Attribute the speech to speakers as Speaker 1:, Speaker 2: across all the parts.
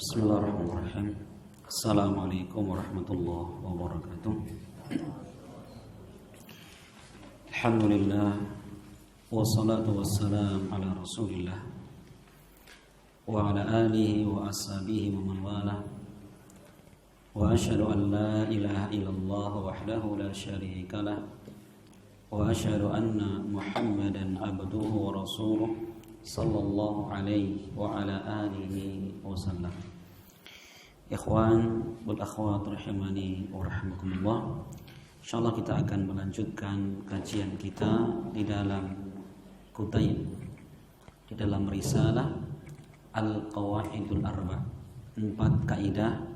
Speaker 1: Bismillahirrahmanirrahim. Assalamualaikum warahmatullahi wabarakatuh. Alhamdulillah, wassalatu wassalam ala rasulillah wa ala alihi wa ashabihi wa man wala. Wa asyhadu an la ilaha illallah wahdahu la syarika lah, wa asyhadu anna Muhammadan abduhu wa rasuluh sallallahu alaihi wa ala alihi wasallam. Ikhwan wal akhwat rahimani wa rahimakumullah. Insyaallah kita akan melanjutkan kajian kita di dalam Kutaib, di dalam risalah Al-Qawaidul Arba', 4 kaidah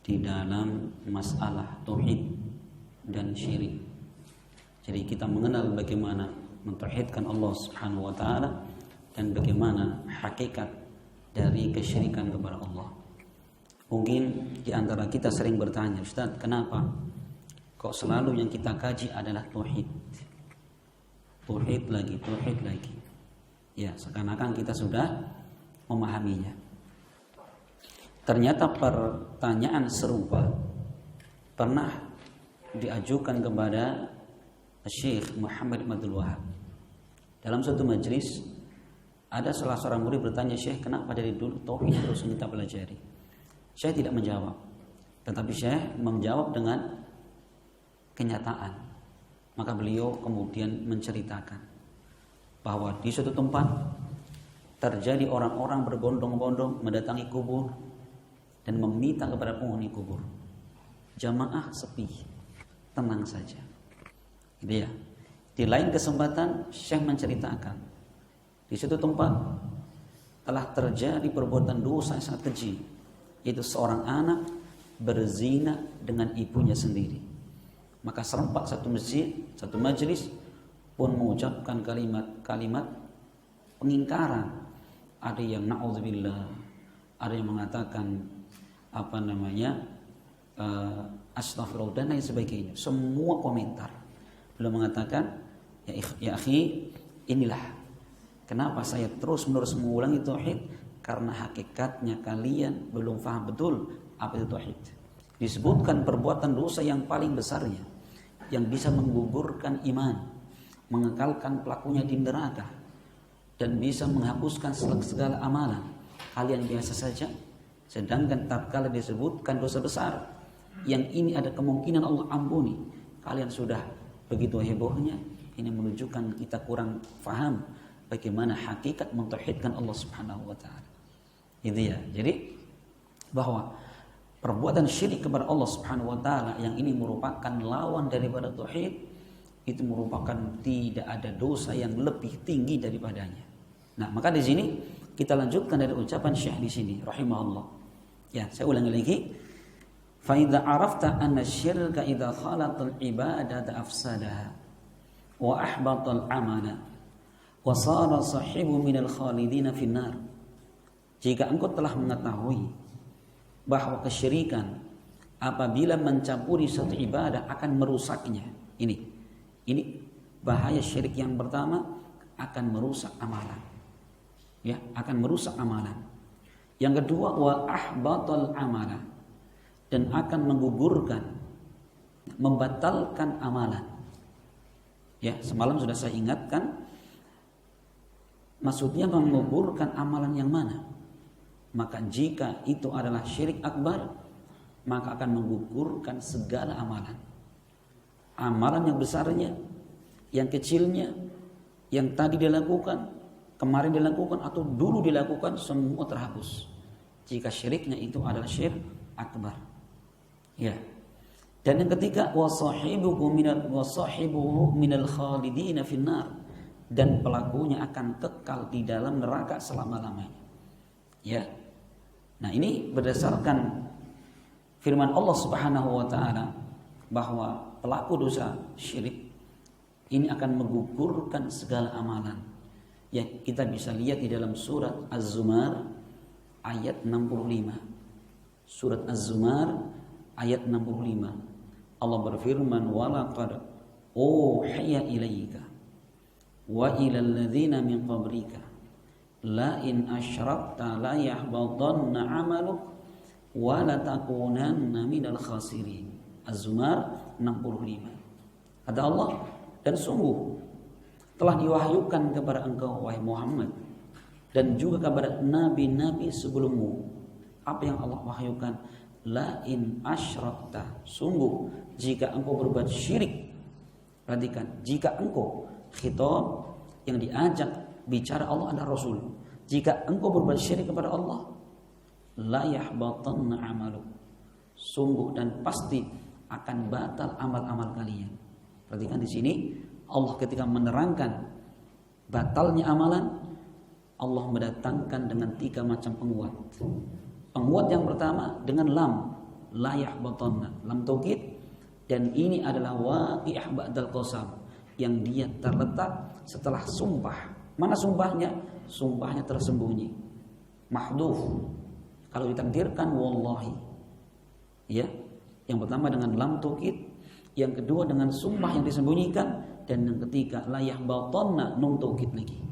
Speaker 1: di dalam masalah tauhid dan syirik. Jadi kita mengenal bagaimana mentauhidkan Allah Subhanahu wa taala dan bagaimana hakikat dari kesyirikan kepada Allah. Mungkin di antara kita sering bertanya, Ustaz, kenapa kok selalu yang kita kaji adalah tauhid? Tauhid lagi, tauhid lagi. Ya, seakan-akan kita sudah memahaminya. Ternyata pertanyaan serupa pernah diajukan kepada Syekh Muhammad bin Abdul Wahab. Dalam suatu majelis, ada salah seorang murid bertanya, Syekh, kenapa dari dulu tauhid terus kita pelajari? Syekh tidak menjawab, tetapi Syekh menjawab dengan kenyataan. Maka beliau kemudian menceritakan bahwa di suatu tempat terjadi orang-orang berbondong-bondong mendatangi kubur dan meminta kepada penghuni kubur, jamaah sepi, tenang saja. Gitu ya. Di lain kesempatan Syekh menceritakan, di suatu tempat telah terjadi perbuatan dosa yang sangat keji, yaitu seorang anak berzina dengan ibunya sendiri. Maka serempak satu masjid, satu majelis pun mengucapkan kalimat-kalimat pengingkaran. Ada yang na'udzubillah, ada yang mengatakan astagfirullah dan lain sebagainya. Semua komentar. Beliau mengatakan, ya akhi, inilah kenapa saya terus-menerus mengulangi tauhid, karena hakikatnya kalian belum paham betul apa itu tauhid. Disebutkan perbuatan dosa yang paling besarnya, yang bisa menggugurkan iman, mengekalkan pelakunya di neraka, dan bisa menghapuskan segala amalan. Kalian biasa saja, sedangkan tatkala disebutkan dosa besar, yang ini ada kemungkinan Allah ampuni, kalian sudah begitu hebohnya. Ini menunjukkan kita kurang paham bagaimana hakikat mentauhidkan Allah Subhanahu wa taala. Itu ya. Jadi bahwa perbuatan syirik kepada Allah Subhanahu wa taala yang ini merupakan lawan daripada tauhid, itu merupakan tidak ada dosa yang lebih tinggi daripadanya. Nah, maka di sini kita lanjutkan dari ucapan Syekh di sini rahimahullah. Ya, saya ulangi lagi. Fa idza arafta anna syirka idza khalatal ibadata afsadaha wa ahbatal amala wa sara sahibu minal khalidina finnar. Jika engkau telah mengetahui bahwa kesyirikan apabila mencampuri satu ibadah akan merusaknya. Ini bahaya syirik yang pertama, akan merusak amalan. Ya, akan merusak amalan. Yang kedua, wa ahbatal amala, dan akan menggugurkan, membatalkan amalan. Ya, semalam sudah saya ingatkan, maksudnya menggugurkan amalan yang mana? Maka jika itu adalah syirik akbar, maka akan menggugurkan segala amalan. Amalan yang besarnya, yang kecilnya, yang tadi dilakukan, kemarin dilakukan, atau dulu dilakukan, semua terhapus. Jika syiriknya itu adalah syirik akbar. Ya. Dan yang ketiga, wasahibuhu minal khalidina finnar, dan pelakunya akan kekal di dalam neraka selama-lamanya. Ya. Nah, ini berdasarkan firman Allah Subhanahu wa taala bahwa pelaku dosa syirik ini akan menggugurkan segala amalan. Ya, kita bisa lihat di dalam surat Az-Zumar ayat 65. Surat Az-Zumar ayat 65. Allah berfirman, "Walaqad uhiya ilaika wa ilal ladzina min qablika la in asyrakta la yahbatanna 'amaluk wa la takunanna minal khasirin. Az-Zumar 65. Kata Allah, dan sungguh telah diwahyukan kepada engkau wahai Muhammad dan juga kepada nabi-nabi sebelummu. Apa yang Allah wahyukan? La in asyrakta, sungguh jika engkau berbuat syirik. Perhatikan, jika engkau, khitab yang diajak bicara Allah adalah Rasul. Jika engkau berbuat syirik kepada Allah, la yahbatanna amaluk, sungguh dan pasti akan batal amal-amal kalian. Perhatikan di sini Allah ketika menerangkan batalnya amalan, Allah mendatangkan dengan 3 macam penguat. Penguat yang pertama dengan lam, la yahbatanna, lam taukid, dan ini adalah waqi'ah ba'dal qasam, yang dia terletak setelah sumpah. Mana sumpahnya? Sumpahnya tersembunyi, mahdhuf. Kalau ditakdirkan wallahi, ya, yang pertama dengan lam taukid, yang kedua dengan sumpah yang disembunyikan, dan yang ketiga la yahbatanna, nun taukid lagi.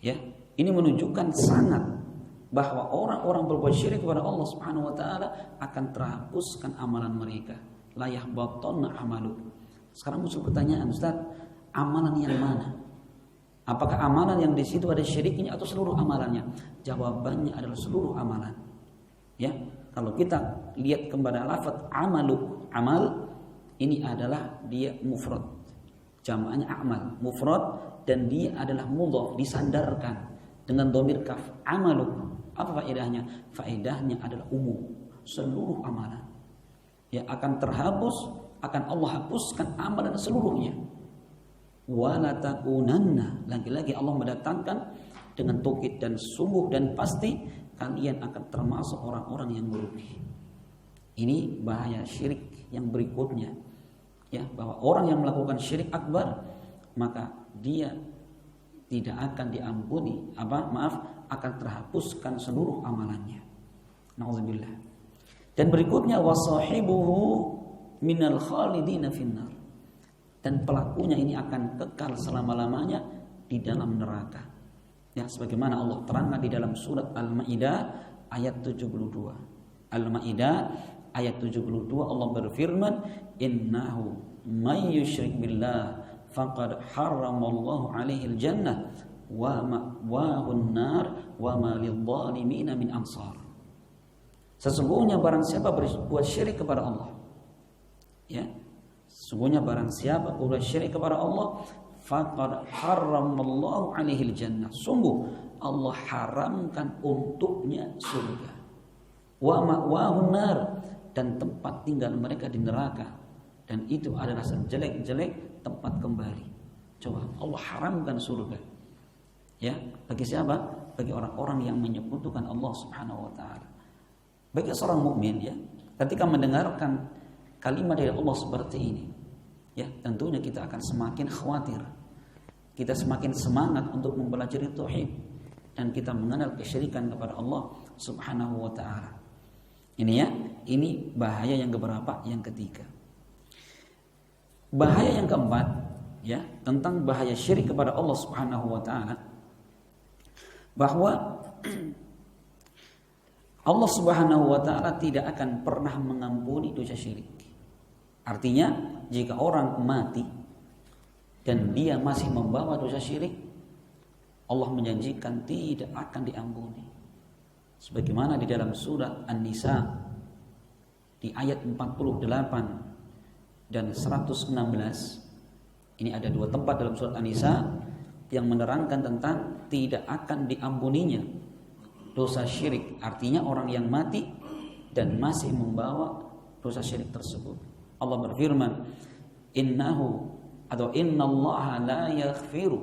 Speaker 1: Ya, ini menunjukkan sangat bahwa orang-orang berbuat syirik kepada Allah Subhanahu wa taala akan terhapuskan amalan mereka. La yahbatanna amalu. Sekarang muncul pertanyaan, Ustaz, amalan yang mana? Apakah amalan yang di situ ada syiriknya atau seluruh amalannya? Jawabannya adalah seluruh amalan. Ya, kalau kita lihat kepada lafaz amalu, amal ini adalah dia mufrad. Jamaknya amal, mufrad, dan dia adalah mudhaf, disandarkan dengan dhamir kaf. Amalu, apa faedahnya? Faedahnya adalah umum, seluruh amalan. Ya, akan terhapus, akan Allah hapuskan amalan seluruhnya. Wala takunanna, lagi-lagi Allah mendatangkan dengan taukid dan sungguh dan pasti kalian akan termasuk orang-orang yang merugi. Ini bahaya syirik yang berikutnya, ya, bahwa orang yang melakukan syirik akbar maka dia tidak akan diampuni, akan terhapuskan seluruh amalannya. Nauzubillah. Dan berikutnya wasahibuhu minal khalidina finnar, dan pelakunya ini akan kekal selama-lamanya di dalam neraka. Ya, sebagaimana Allah terangkan di dalam surat Al-Maidah ayat 72. Al-Maidah ayat 72 Allah berfirman, innahu may yusyrik billah faqad harramallahu alaihi al-jannah wa ma'wahun nar wa ma lidh-dhalimin min ansar. Sesungguhnya barang siapa berbuat syirik kepada Allah, ya, sesungguhnya barang siapa berbuat syirik kepada Allah, faqad harramallahu alaihi al-jannah, sungguh Allah haramkan untuknya surga, wa ma'wahun nar, dan tempat tinggal mereka di neraka, dan itu adalah sejelek-jelek tempat kembali. Coba, Allah haramkan surga, ya, bagi siapa? Bagi orang-orang yang menyekutukan Allah Subhanahu wa taala. Bagi seorang mukmin, ya, ketika mendengarkan kalimat dari Allah seperti ini, ya, tentunya kita akan semakin khawatir. Kita semakin semangat untuk mempelajari tauhid dan kita mengenal kesyirikan kepada Allah Subhanahu wa taala. Ini, ya, ini bahaya yang keberapa? Yang ketiga. Bahaya yang keempat, ya, tentang bahaya syirik kepada Allah Subhanahu wa taala, bahwa Allah Subhanahu wa taala tidak akan pernah mengampuni dosa syirik. Artinya, jika orang mati dan dia masih membawa dosa syirik, Allah menjanjikan tidak akan diampuni. Sebagaimana di dalam surat An-Nisa di ayat 48 dan 116. Ini ada 2 tempat dalam surat An-Nisa yang menerangkan tentang tidak akan diampuninya dosa syirik. Artinya orang yang mati dan masih membawa dosa syirik tersebut. Allah berfirman, innahu atau innallaha la yaghfiru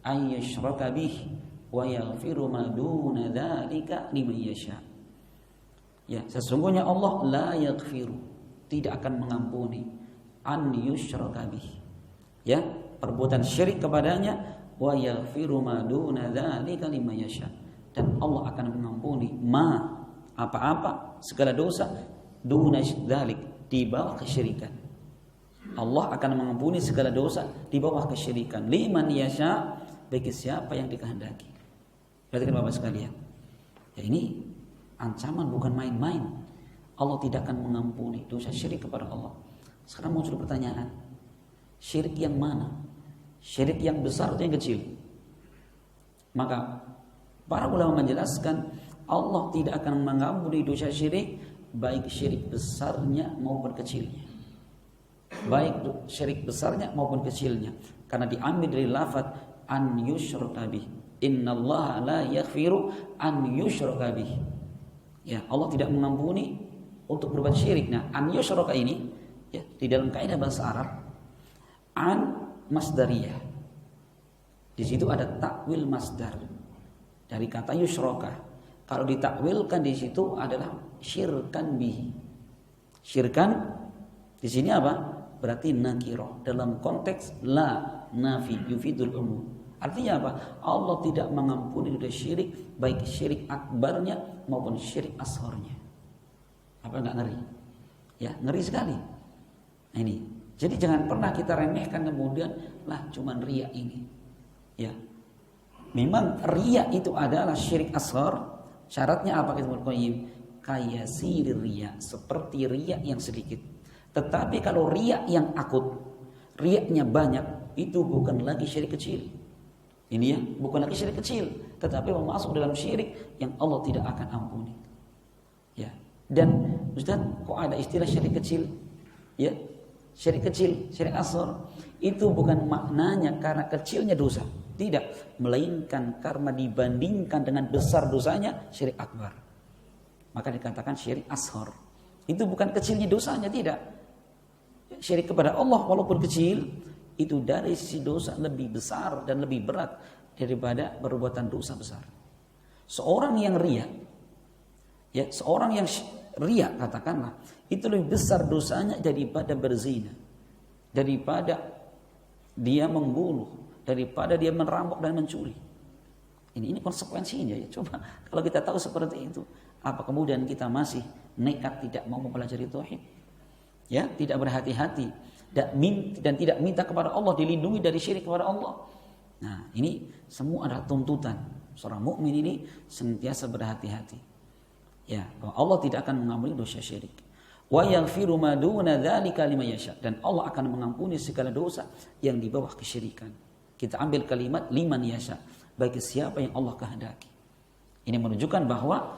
Speaker 1: ay yushraka bih wa yaghfiru ma duna dzalika liman yasha. Ya, sesungguhnya Allah la yaghfiru, tidak akan mengampuni, an yushraka bih, ya, perbuatan syirik kepadanya, wa yaghfiru ma duna dzalika liman yasha, dan Allah akan mengampuni apa-apa segala dosa duna dzalik, di bawah kesyirikan. Allah akan mengampuni segala dosa di bawah kesyirikan, liman yasha, bagi siapa yang dikehendaki. Perhatikan Bapak sekalian, ya, ini Ancaman bukan main-main. Allah tidak akan mengampuni dosa syirik kepada Allah. Sekarang muncul pertanyaan, syirik yang mana? Syirik yang besar atau yang kecil? Maka para ulama menjelaskan Allah tidak akan mengampuni dosa syirik, baik syirik besarnya maupun kecilnya. Baik syirik besarnya maupun kecilnya, karena diambil dari lafaz an yusyraka bih. Innallaha la yaghfiru an yusyraka bih. Ya, Allah tidak mengampuni untuk berbuat syirik. Nah, an yusyraka ini ya, di dalam kaidah bahasa Arab an masdariyah. Di situ ada takwil masdar dari kata yusyraka. Kalau ditakwilkan di situ adalah syirkan bihi. Syirkan di sini apa? Berarti nakirah dalam konteks la nafi yufidul umum. Artinya apa? Allah tidak mengampuni dosa syirik, baik syirik akbarnya maupun syirik asgharnya. Apa enggak ngeri? Ya, ngeri sekali. Nah, ini. Jadi jangan pernah kita remehkan kemudian lah cuman riya ini. Ya. Memang riya itu adalah syirik asghar. Syaratnya apa kata Ibnu Qayyim? Kayasir riya, seperti riya yang sedikit. Tetapi kalau riya yang akut, riyanya banyak, itu bukan lagi syirik kecil. Ini ya, bukan lagi syirik kecil, tetapi masuk dalam syirik yang Allah tidak akan ampuni. Ya. Dan Ustaz, kok ada istilah syirik kecil? Ya. Syirik kecil, syirik asghar itu bukan maknanya karena kecilnya dosa. Tidak, melainkan karena dibandingkan dengan besar dosanya syirik akbar. Maka dikatakan syirik asghar. Itu bukan kecilnya dosanya, tidak. Syirik kepada Allah walaupun kecil, itu dari sisi dosa lebih besar dan lebih berat daripada perbuatan dosa besar. Seorang yang riya, ya, seorang yang riya katakanlah, itu lebih besar dosanya daripada berzina, daripada dia membunuh, daripada dia merampok dan mencuri. Ini konsekuensinya ya. Coba kalau kita tahu seperti itu, apa kemudian kita masih nekat tidak mau mempelajari tauhid? Ya, tidak berhati-hati dan tidak minta kepada Allah dilindungi dari syirik kepada Allah. Nah, ini semua adalah tuntutan seorang mukmin ini senantiasa berhati-hati. Ya, bahwa Allah tidak akan mengampuni dosa syirik. Wa yaghfiru ma duna dzalika liman yasha, dan Allah akan mengampuni segala dosa yang di bawah kesyirikan. Kita ambil kalimat liman yasha, bagi siapa yang Allah kehendaki. Ini menunjukkan bahwa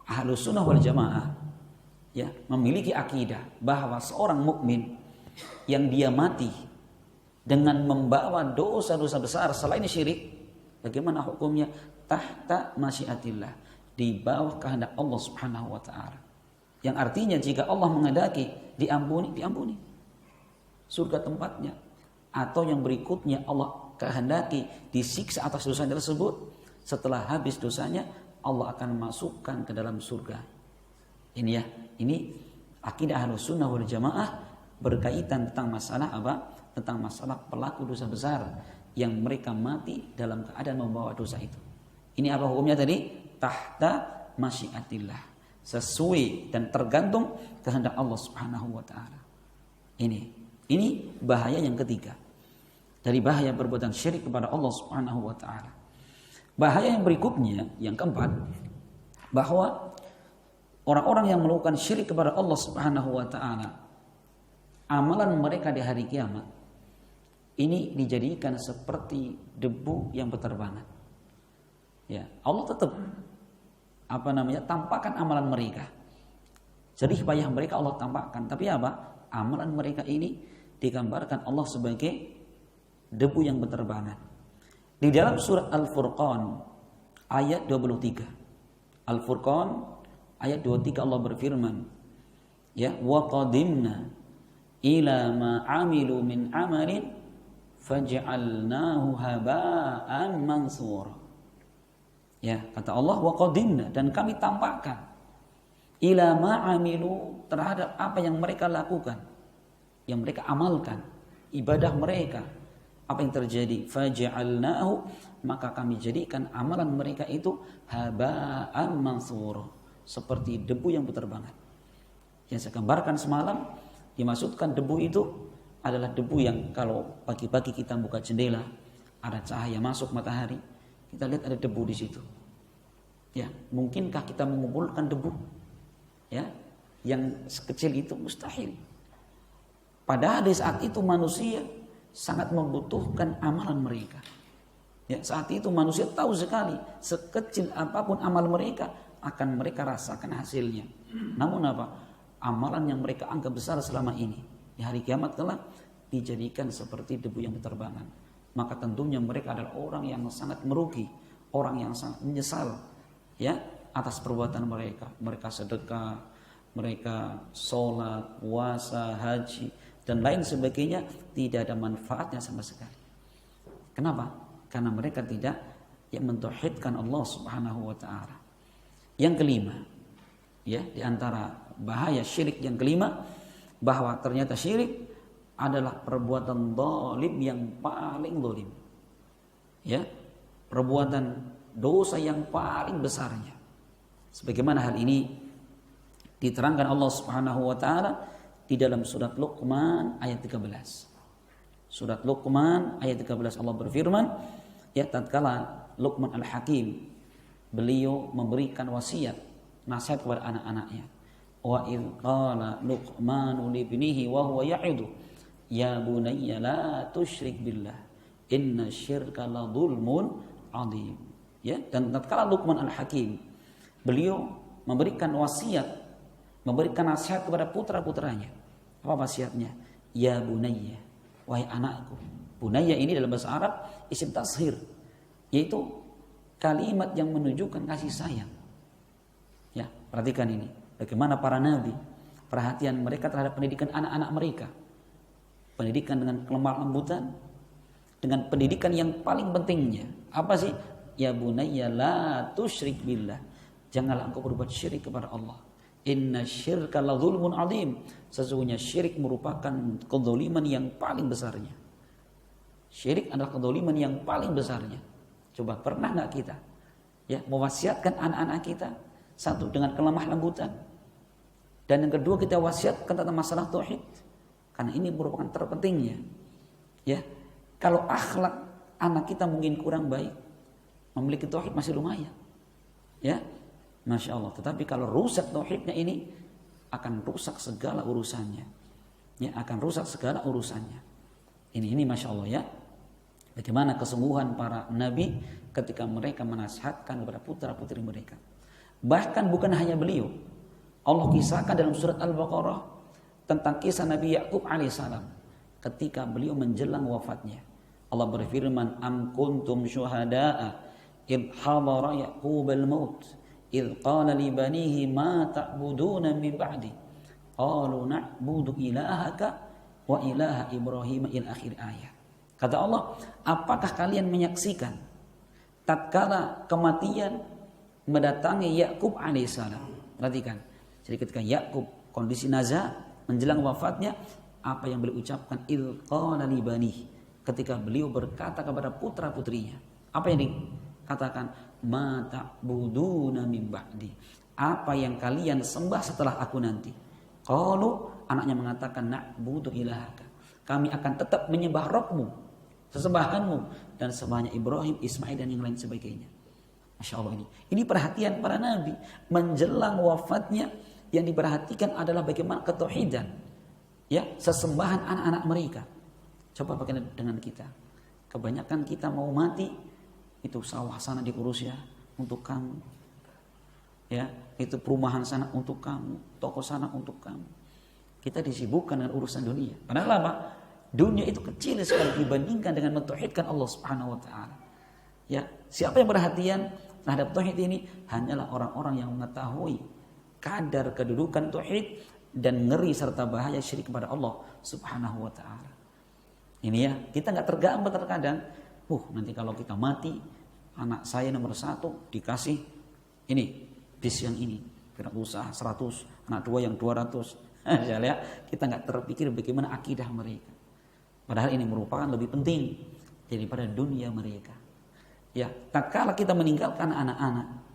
Speaker 1: Ahlus Sunnah wal Jamaah ya memiliki akidah bahwa seorang mukmin yang dia mati dengan membawa dosa-dosa besar selain syirik, bagaimana hukumnya? Tahta masyiatillah, di bawah kehendak Allah Subhanahu wa taala. Yang artinya jika Allah menghendaki diampuni. Surga tempatnya. Atau yang berikutnya Allah kehendaki disiksa atas dosa tersebut, setelah habis dosanya Allah akan masukkan ke dalam surga. Ini ya, ini akidah Ahlus Sunnah wal Jamaah berkaitan tentang masalah apa? Tentang masalah pelaku dosa besar yang mereka mati dalam keadaan membawa dosa itu. Ini apa hukumnya tadi? Tahta masyiatillah, sesuai dan tergantung kehendak Allah Subhanahu wa taala. Ini bahaya yang ketiga. Dari bahaya perbuatan syirik kepada Allah Subhanahu wa taala. Bahaya yang berikutnya, yang keempat, bahwa orang-orang yang melakukan syirik kepada Allah Subhanahu wa taala, amalan mereka di hari kiamat ini dijadikan seperti debu yang berterbangan. Ya, Allah tetap tampakkan amalan mereka. Jerih payah mereka Allah tampakkan, tapi apa? Amalan mereka ini digambarkan Allah sebagai debu yang berterbangan. Di dalam surat Al-Furqan ayat 23. Al-Furqan ayat 23 Allah berfirman, ya, wa qadimna ila ma amilu min amalin faj'alnahu haba'an mansura. Ya, kata Allah, wa qadimna, dan kami tampakkan ila ma amilu, terhadap apa yang mereka lakukan, yang mereka amalkan, ibadah mereka. Apa yang terjadi? Faj'alnahu, maka kami jadikan amalan mereka itu haba'an mansura, seperti debu yang berterbangan. Yang saya gambarkan semalam, dimaksudkan debu itu adalah debu yang kalau pagi-pagi kita buka jendela, ada cahaya masuk matahari, kita lihat ada debu di situ. Ya, mungkinkah kita mengumpulkan debu? Ya, yang sekecil itu mustahil. Padahal di saat itu manusia sangat membutuhkan amalan mereka. Ya, saat itu manusia tahu sekali sekecil apapun amal mereka akan mereka rasakan hasilnya. Namun apa? Amalan yang mereka anggap besar selama ini di hari kiamat kelak dijadikan seperti debu yang berterbangan. Maka tentunya mereka adalah orang yang sangat merugi, orang yang sangat menyesal, ya, atas perbuatan mereka. Mereka sedekah, mereka sholat, puasa, haji dan lain sebagainya, tidak ada manfaatnya sama sekali. Kenapa? Karena mereka tidak mentauhidkan Allah Subhanahu wa taala. Yang kelima, ya, di antara bahaya syirik yang kelima, bahwa ternyata syirik adalah perbuatan zalim yang paling zalim. Ya, perbuatan dosa yang paling besarnya. Sebagaimana hal ini diterangkan Allah Subhanahu wa taala di dalam surat Luqman ayat 13. Surat Luqman ayat 13 Allah berfirman, ya, tatkala Luqman Al-Hakim beliau memberikan wasiat, nasihat kepada anak-anaknya. Wa idz qala Luqmanu li ibnihi wa huwa ya'idu ya bunayya la tusyrik billah inna syirka la dzulmun adzim. Ya, dan tatkala Luqman Al-Hakim beliau memberikan wasiat, memberikan nasihat kepada putra-putranya. Apa wasiatnya? Ya bunayya, wahai anakku. Bunayya ini dalam bahasa Arab isim tashir, yaitu kalimat yang menunjukkan kasih sayang. Ya, perhatikan ini. Bagaimana para nabi, perhatian mereka terhadap pendidikan anak-anak mereka. Pendidikan dengan kelemah lembutan, dengan pendidikan yang paling pentingnya. Apa sih? Ya bunayya la tusyrik billah. Janganlah engkau berbuat syirik kepada Allah. Inna syirka la dzulmun adzim. Sesungguhnya syirik merupakan kezaliman yang paling besarnya. Syirik adalah kezaliman yang paling besarnya. Coba pernah enggak kita, ya, mewasiatkan anak-anak kita, satu dengan kelemah lembutan, dan yang kedua kita wasiatkan tentang masalah tauhid. Karena ini merupakan terpentingnya. Ya, kalau akhlak anak kita mungkin kurang baik, memiliki tauhid masih lumayan. Ya, masya Allah. Tetapi kalau rusak tauhidnya ini, akan rusak segala urusannya. Ya, akan rusak segala urusannya. Ini masya Allah, ya. Bagaimana kesungguhan para nabi ketika mereka menasihatkan kepada putra-putri mereka. Bahkan bukan hanya beliau. Allah kisahkan dalam surat Al-Baqarah tentang kisah Nabi Yakub alaihissalam ketika beliau menjelang wafatnya. Allah berfirman, am kuntum syuhada'a id hadara Yaqub al-maut id qala li banihi ma ta'buduna min ba'di qalu na'budu ilahaka wa ilaha Ibrahim ila akhir ayat. Kata Allah, apakah kalian menyaksikan tatkala kematian mendatangi Yakub alaihissalam? Perhatikan, jadi ketika Yakub kondisi nazar menjelang wafatnya, apa yang beliau ucapkan? Idz qala li banihi, ketika beliau berkata kepada putra-putrinya. Apa yang dikatakan? Ma ta'buduna min ba'di, apa yang kalian sembah setelah aku nanti. Qalu, anaknya mengatakan, na'budu ilahaka, kami akan tetap menyembah Rabbmu, sesembahanmu, dan sembahnya Ibrahim, Ismail, dan yang lain sebagainya. Masya Allah, ini perhatian para nabi menjelang wafatnya. Yang diperhatikan adalah bagaimana ketauhidan, ya, sesembahan anak-anak mereka. Coba bagaimana dengan kita? Kebanyakan kita mau mati, itu sawah sana diurus ya untuk kamu, ya, itu perumahan sana untuk kamu, toko sana untuk kamu. Kita disibukkan dengan urusan dunia. Padahal apa? Dunia itu kecil sekali dibandingkan dengan mentauhidkan Allah Subhanahu wa taala. Ya, siapa yang perhatian terhadap tauhid ini? Hanyalah orang-orang yang mengetahui kadar kedudukan tauhid dan ngeri serta bahaya syirik kepada Allah Subhanahu wa taala. Ini ya, kita enggak tergambar terkadang, nanti kalau kita mati, anak saya nomor 1 dikasih ini, bis yang ini, usaha 100, anak 2 yang 200. Ya, kita enggak terpikir bagaimana akidah mereka. Padahal ini merupakan lebih penting daripada dunia mereka. Ya, tatkala kita meninggalkan anak-anak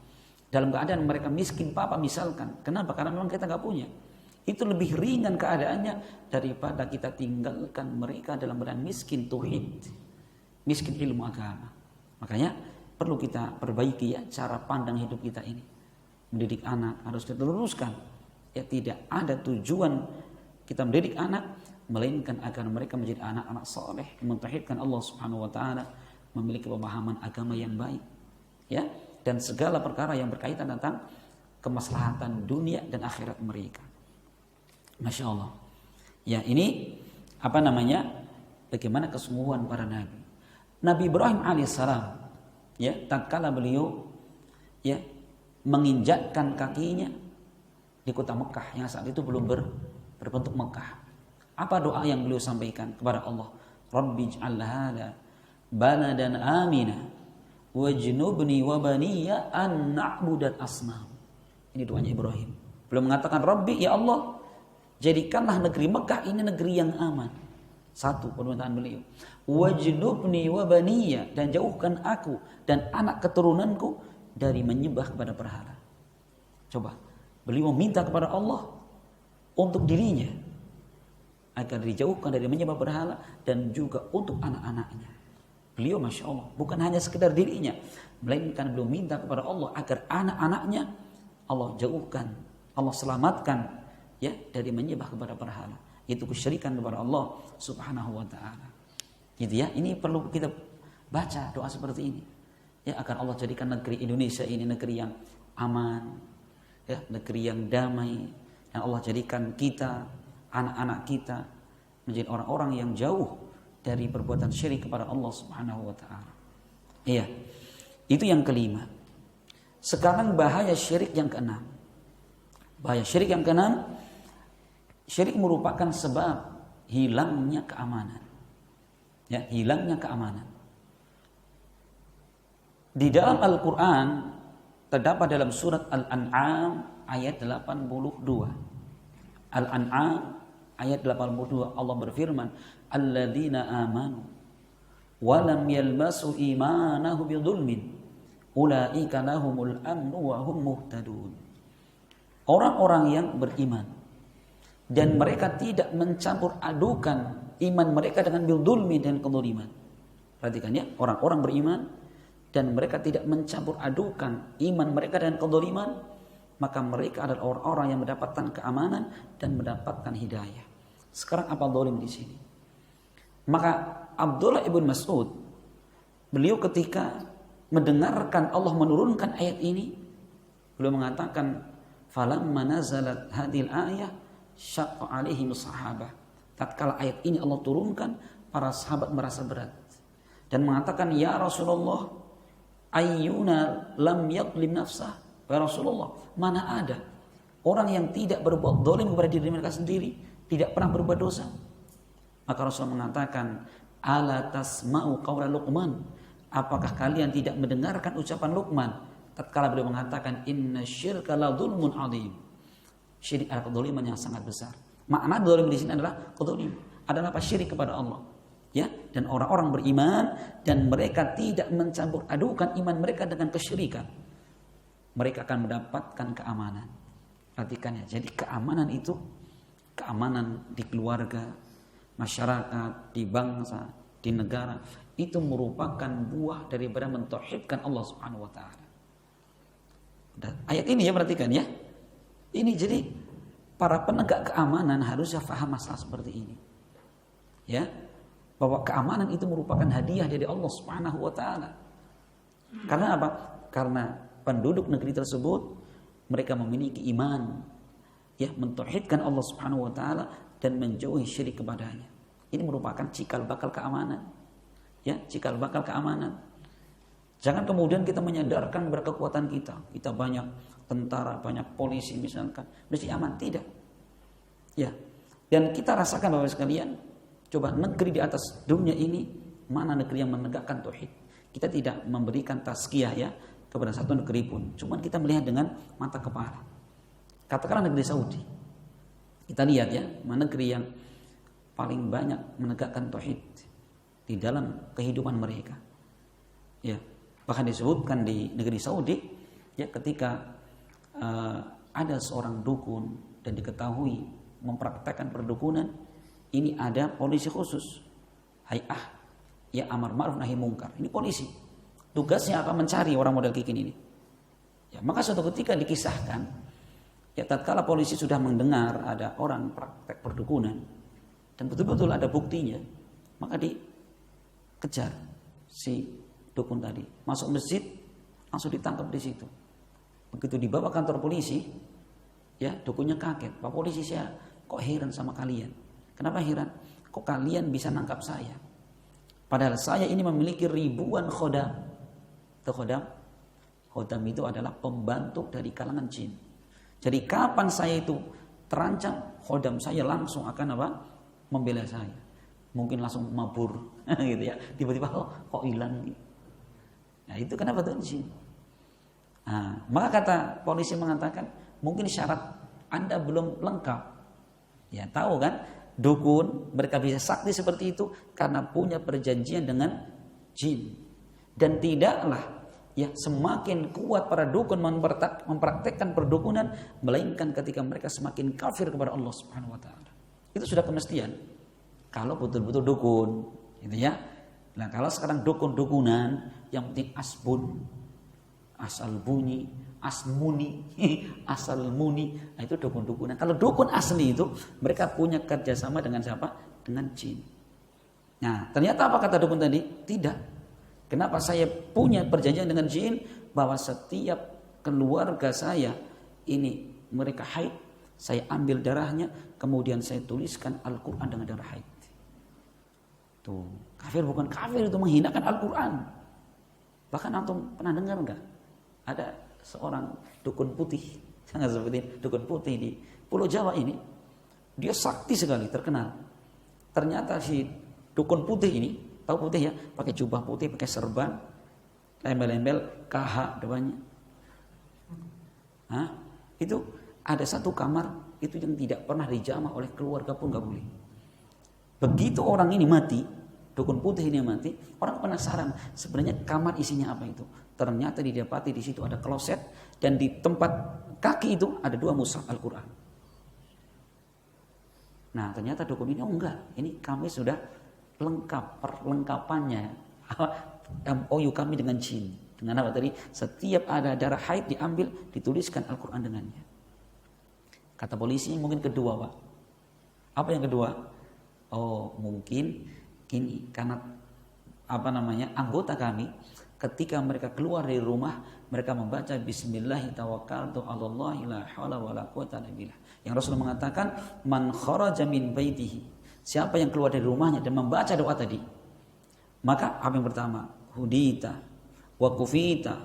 Speaker 1: dalam keadaan mereka miskin papa misalkan. Kenapa? Karena memang kita nggak punya. Itu lebih ringan keadaannya daripada kita tinggalkan mereka dalam keadaan miskin tauhid, miskin ilmu agama. Makanya perlu kita perbaiki ya cara pandang hidup kita ini. Mendidik anak harus kita luruskan. Ya tidak ada tujuan kita mendidik anak melainkan agar mereka menjadi anak-anak saleh, mentauhidkan Allah Subhanahu wa taala, memiliki pemahaman agama yang baik. Ya, dan segala perkara yang berkaitan tentang kemaslahatan dunia dan akhirat mereka. Masya Allah. Ya, ini bagaimana kesungguhan para nabi. Nabi Ibrahim alaihissalam, ya, tatkala beliau ya menginjakkan kakinya di kota Mekah yang saat itu belum berbentuk Mekah. Apa doa yang beliau sampaikan kepada Allah? Rabbi ij'al hadza baladan amina wajnubni wa baniya an na'budal asnam. Ini doanya Ibrahim. Beliau mengatakan, Rabbi, ya Allah, jadikanlah negeri Mekah ini negeri yang aman. Satu permintaan beliau. Wajnubni wa baniya, dan jauhkan aku dan anak keturunanku dari menyembah kepada berhala. Coba, beliau meminta kepada Allah untuk dirinya agar dijauhkan dari menyembah berhala dan juga untuk anak-anaknya. Beliau Masya Allah bukan hanya sekedar dirinya, melainkan beliau minta kepada Allah agar anak-anaknya Allah jauhkan, Allah selamatkan ya dari menyembah kepada berhala. Itu kesyirikan kepada Allah Subhanahu wa taala. Gitu ya, ini perlu kita baca doa seperti ini. Ya, agar Allah jadikan negeri Indonesia ini negeri yang aman, ya, negeri yang damai. Yang Allah jadikan kita, anak-anak kita menjadi orang-orang yang jauh dari perbuatan syirik kepada Allah Subhanahu wa taala. Iya. Itu yang kelima. Sekarang bahaya syirik yang keenam. Bahaya syirik yang keenam, syirik merupakan sebab hilangnya keamanan. Ya, hilangnya keamanan. Di dalam Al-Qur'an terdapat dalam surat Al-An'am ayat 82. Al-An'am ayat 82 Allah berfirman, alladzina amanu wa lam yalbasu imanahu bidzulmin ulaika lahumul amnu wa hum muhtadun. Orang-orang yang beriman dan mereka tidak mencampur adukan iman mereka dengan bidzulmi dan kezaliman. Perhatikan ya, orang-orang beriman dan mereka tidak mencampur adukan iman mereka dengan kezaliman, maka mereka adalah orang-orang yang mendapatkan keamanan dan mendapatkan hidayah. Sekarang apa zalim di sini? Maka Abdullah ibn Mas'ud, beliau ketika mendengarkan Allah menurunkan ayat ini, beliau mengatakan, falamma nazalat hadhil ayah syaqqa alaihim sahabah. Tatkala ayat ini Allah turunkan, para sahabat merasa berat dan mengatakan, ya Rasulullah, ayyuna lam yadlim nafsah. Ya Rasulullah, mana ada orang yang tidak berbuat zalim kepada diri mereka sendiri, tidak pernah berbuat dosa. Maka Rasul mengatakan, ala tasma'u qawla Luqman, apakah kalian tidak mendengarkan ucapan Luqman tatkala beliau mengatakan, inna syirka la dzulmun adzim. Syirik adalah kedzaliman yang sangat besar. Makna zalim di sini adalah kedzaliman, adalah apa? Syirik kepada Allah. Ya, dan orang-orang beriman dan mereka tidak mencampur adukan iman mereka dengan kesyirikan, mereka akan mendapatkan keamanan. Perhatikan ya, jadi keamanan itu, keamanan di keluarga, masyarakat, di bangsa, di negara, itu merupakan buah daripada mentauhidkan Allah Subhanahu wa taala. Ayat ini ya, perhatikan ya. Ini jadi para penegak keamanan harusnya faham masalah seperti ini. Ya, bahwa keamanan itu merupakan hadiah dari Allah Subhanahu wa taala. Karena apa? Karena penduduk negeri tersebut mereka memiliki iman, ya, mentauhidkan Allah Subhanahu wa taala dan menjauhi syirik kepadanya. Ini merupakan cikal bakal keamanan. Ya, cikal bakal keamanan. Jangan kemudian kita menyadarkan berkekuatan kita. Kita banyak tentara, banyak polisi misalkan, mesti aman, tidak. Ya. Dan kita rasakan Bapak sekalian, coba negeri di atas dunia ini, mana negeri yang menegakkan tauhid? Kita tidak memberikan tazkiyah ya kepada satu negeri pun. Cuman kita melihat dengan mata kepala. Katakanlah negeri Saudi. Kita lihat ya, mana negeri yang paling banyak menegakkan tauhid di dalam kehidupan mereka. Ya, bahkan disebutkan di negeri Saudi ya, ketika ada seorang dukun dan diketahui mempraktekkan perdukunan, ini ada polisi khusus, hay'ah ya amar ma'ruf nahi mungkar. Ini polisi Tugasnya apa? Mencari orang model kayak gini. Ya, maka suatu ketika dikisahkan, ya tatkala polisi sudah mendengar ada orang praktek perdukunan dan betul-betul ada buktinya, maka dikejar si dukun tadi. Masuk masjid, langsung ditangkap di situ. Begitu dibawa kantor polisi, ya dukunnya kaget. Pak polisi, saya kok heran sama kalian. Kenapa heran? Kok kalian bisa nangkap saya? Padahal saya ini memiliki ribuan khodam. Itu khodam? Khodam itu adalah pembantu dari kalangan jin. Jadi kapan saya itu terancam, khodam saya langsung akan apa? Membela saya. Mungkin langsung mabur, gitu ya. Tiba-tiba kok hilang. Nah itu kenapa tuh jin? Nah, maka kata polisi mengatakan mungkin syarat Anda belum lengkap. Ya tahu kan, dukun mereka bisa sakti seperti itu karena punya perjanjian dengan jin. Dan tidaklah ya semakin kuat para dukun mempraktekkan perdukunan melainkan ketika mereka semakin kafir kepada Allah Subhanahu wa taala. Itu sudah kemestian. Kalau betul-betul dukun, gitu ya. Nah, kalau sekarang dukun-dukunan yang penting asbun, asal bunyi, asmuni, asal muni, nah itu dukun-dukunan. Kalau dukun asli itu mereka punya kerjasama dengan siapa? Dengan jin. Nah, ternyata apa kata dukun tadi? Tidak. Kenapa saya punya perjanjian dengan jin bahwa setiap keluarga saya ini mereka haid, saya ambil darahnya, kemudian saya tuliskan Al-Quran dengan darah haid. Tuh, kafir bukan kafir, itu menghinakan Al-Quran. Bahkan antum pernah dengar enggak? Ada seorang dukun putih, sangat seperti dukun putih di Pulau Jawa ini, dia sakti sekali, terkenal. Ternyata si dukun putih ini, tahu putih ya, pakai jubah putih, pakai serban, lembel-lembel KH depannya. Hah? Itu ada satu kamar itu yang tidak pernah dijamah oleh keluarga pun nggak boleh. Begitu orang ini mati, dukun putih ini mati, orang penasaran sebenarnya kamar isinya apa itu. Ternyata didapati di situ ada kloset dan di tempat kaki itu ada 2 mushaf Al-Quran. Nah ternyata dukun ini enggak, ini kami sudah lengkap perlengkapannya. MOU kami dengan jin. Dengan apa tadi? Setiap ada darah haid diambil, dituliskan Al-Quran dengannya. Kata polisi mungkin kedua Pak. Apa yang kedua? Oh mungkin gini, karena anggota kami ketika mereka keluar dari rumah mereka membaca Bismillah tawakkaltu 'alallahi la haula wala quwata illa billah. Yang Rasul mengatakan man kharaja min baitihi, siapa yang keluar dari rumahnya dan membaca doa tadi, maka apa yang pertama? Hudita wa kufita,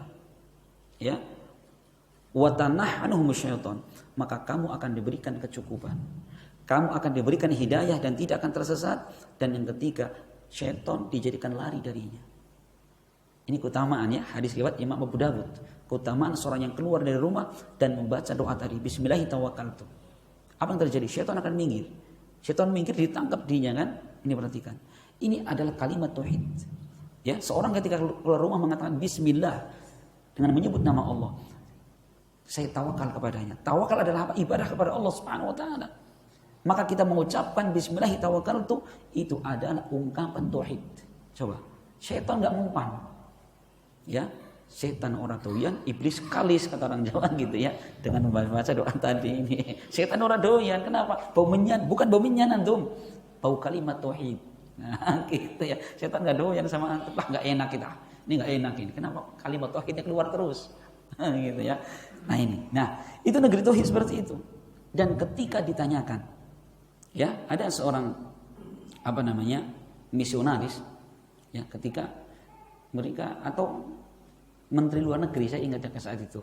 Speaker 1: ya, wa tanahhanuhum syaitan, maka kamu akan diberikan kecukupan. Kamu akan diberikan hidayah dan tidak akan tersesat. Dan yang ketiga, syaitan dijadikan lari darinya. Ini keutamaan ya, hadis riwayat Imam Abu Dawud. Keutamaan seorang yang keluar dari rumah dan membaca doa tadi, Bismillahirrahmanirrahim. Apa yang terjadi? Syaitan akan minggir. Syaitan minggir, ditangkap dinya kan? Ini perhatikan. Ini adalah kalimat tauhid. Ya, seorang ketika keluar rumah mengatakan Bismillah dengan menyebut nama Allah, saya tawakal kepadanya. Tawakal adalah apa? Ibadah kepada Allah Subhanahu wa taala. Maka kita mengucapkan Bismillahirrahmanirrahim itu adalah ungkapan tauhid. Coba, syaitan enggak mempan. Ya, setan orang doyan, iblis kalis kata orang Jawa gitu ya, dengan membaca doa tadi ini. Setan orang doyan, kenapa? Bau menyan, bukan bau menyan antum. Bau kalimat tauhid. Nah, gitu ya. Setan enggak doyan sama antum, enggak enak kita. Ini enggak enak ini. Kenapa? Kalimat tauhidnya keluar terus. Gitu ya. Nah ini. Nah, itu negeri tauhid seperti itu. Dan ketika ditanyakan, ya, ada seorang misionaris, ya, ketika mereka atau menteri luar negeri, saya ingat saat itu,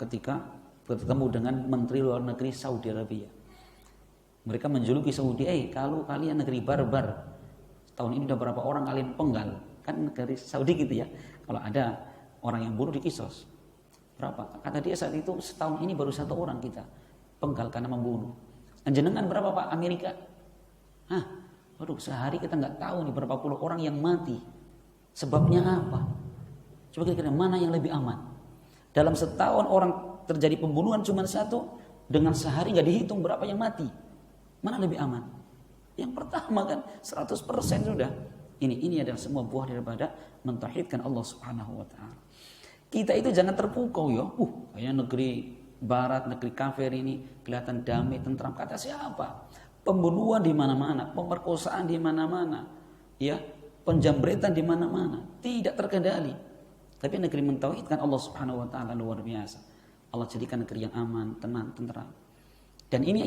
Speaker 1: ketika bertemu dengan menteri luar negeri Saudi Arabia, mereka menjuluki Saudi, kalau kalian negeri barbar, tahun ini udah berapa orang kalian penggal, kan negeri Saudi gitu ya, kalau ada orang yang bunuh dikisos, berapa? Kata dia saat itu setahun ini baru 1 orang kita penggal karena membunuh. Jenengan berapa Pak Amerika? Waduh, sehari kita nggak tahu nih berapa puluh orang yang mati. Sebabnya apa? Coba kira-kira mana yang lebih aman? Dalam setahun orang terjadi pembunuhan cuma 1, dengan sehari nggak dihitung berapa yang mati. Mana lebih aman? Yang pertama kan 100% sudah. Ini adalah semua buah daripada mentauhidkan Allah Subhanahu wa taala. Kita itu jangan terpukau ya. Kayak negeri barat, negeri kafir ini kelihatan damai, tentram. Kata siapa? Pembunuhan di mana-mana, pemerkosaan di mana-mana, ya, penjambretan di mana-mana, tidak terkendali. Tapi negeri mentauhidkan Allah Subhanahu wa taala luar biasa. Allah jadikan negeri yang aman, tenang, tentram. Dan ini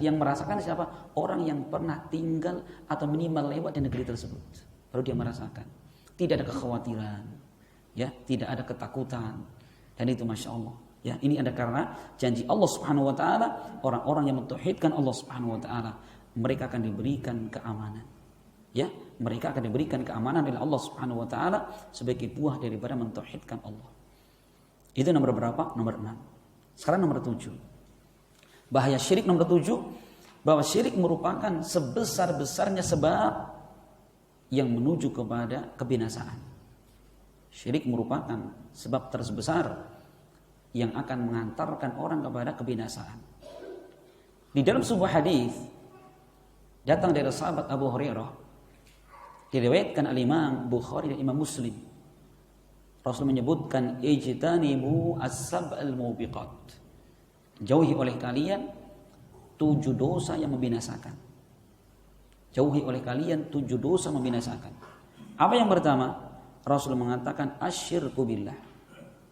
Speaker 1: yang merasakan siapa? Orang yang pernah tinggal atau minimal lewat di negeri tersebut. Baru dia merasakan. Tidak ada kekhawatiran, ya, tidak ada ketakutan. Dan itu Masya Allah. Ya, ini ada karena janji Allah Subhanahu wa taala, orang-orang yang mentauhidkan Allah Subhanahu wa taala, mereka akan diberikan keamanan. Ya, mereka akan diberikan keamanan oleh Allah Subhanahu wa taala sebagai buah daripada mentauhidkan Allah. Itu nomor berapa? Nomor 6. Sekarang nomor 7. Bahaya syirik nomor 7, bahwa syirik merupakan sebesar-besarnya sebab yang menuju kepada kebinasaan. Syirik merupakan sebab terbesar yang akan mengantarkan orang kepada kebinasaan. Di dalam sebuah hadis datang dari sahabat Abu Hurairah, diriwayatkan oleh Imam Bukhari dan Imam Muslim. Rasul menyebutkan ijtanibu as-sab'al mubiqat. Jauhi oleh kalian 7 dosa yang membinasakan. Jauhi oleh kalian 7 dosa membinasakan. Apa yang pertama? Rasul mengatakan asyirku billah.